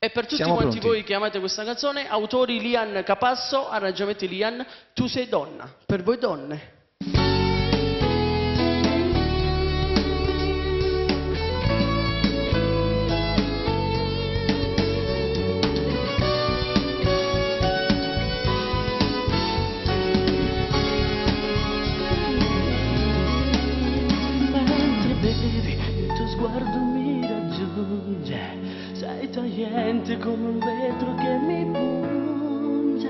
E per tutti Siamo quanti pronti. voi che amate questa canzone, autori Lian Capasso, arrangiamenti Lian, Tu sei donna, per voi donne. Mentre bevi, il tuo sguardo mi raggiunge, sei tagliente come un vetro che mi punge,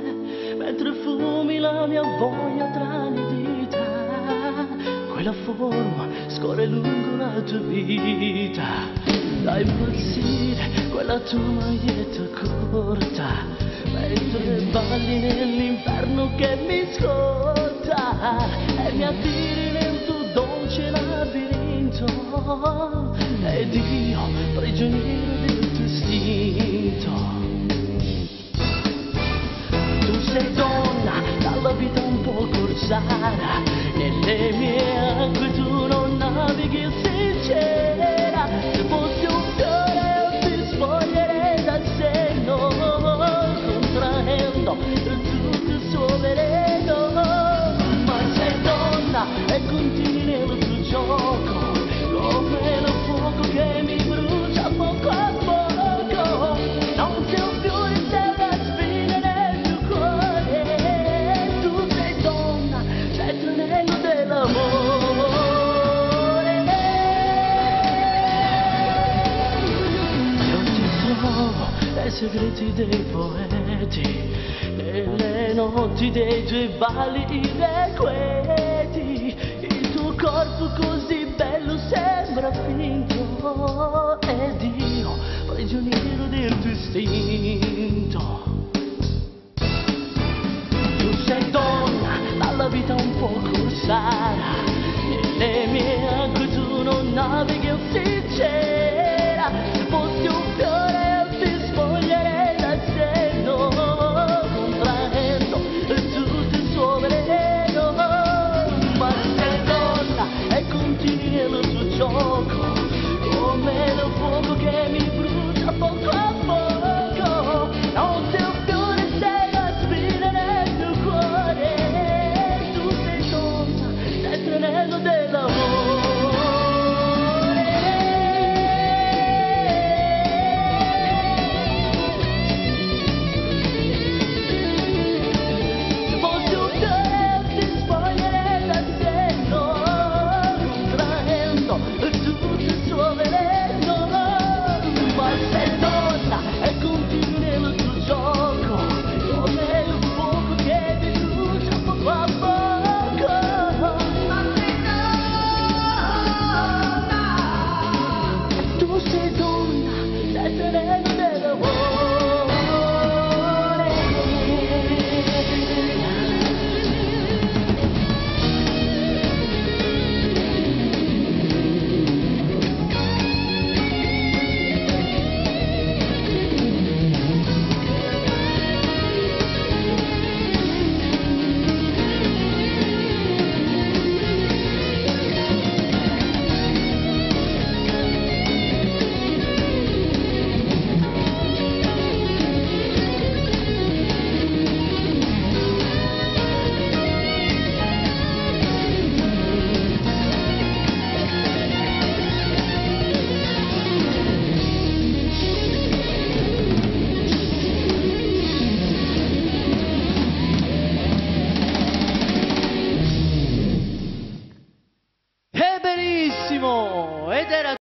mentre fumi la mia voglia tra le dita, quella forma scorre lungo la tua vita, da impazzire quella tua maglietta corta, mentre balli nell'inferno che mi scorta, e mi attiri nel tuo dolce labirinto, ed io prigioniero del tuo istinto. Tu sei donna, dalla vita un po' corsara, nelle mie acque tu non navighi sincera, se fossi un fiore ti sfoglierei dal seno, contraendo tutto il suo veleno, ma sei donna e continui nel tuo gioco, come lo fuoco che mi brucia poco a poco, non sei un fiore, sei la spina nel mio cuore, tu sei donna, sei il tranello dell'amore. Io ti trovo nei segreti dei poeti, nelle notti dei tuoi balli irrequieti, il tuo corpo così bello sembra finto, ed io prigioniero del tuo istinto. Tu sei donna, dalla vita un po' corsara, nelle mie acque tu non navighi sincera, se fossi un fiore ti sfoglierei dal seno, contraendo tutto il suo veleno, ma sei donna e continui nel tuo gioco, come lo fuoco che mi brucia poco a poco, non sei un fiore, sei la spina nel mio cuore, tu sei donna, sei il tranello dell'amore. Se fossi un fiore ti sfoglierei dal seno, contraendo tutto il suo veleno, ma sei donna e continui nel tuo gioco, come il fuoco che mi brucia poco a poco, ma sei donna, tu sei donna, sei il tranello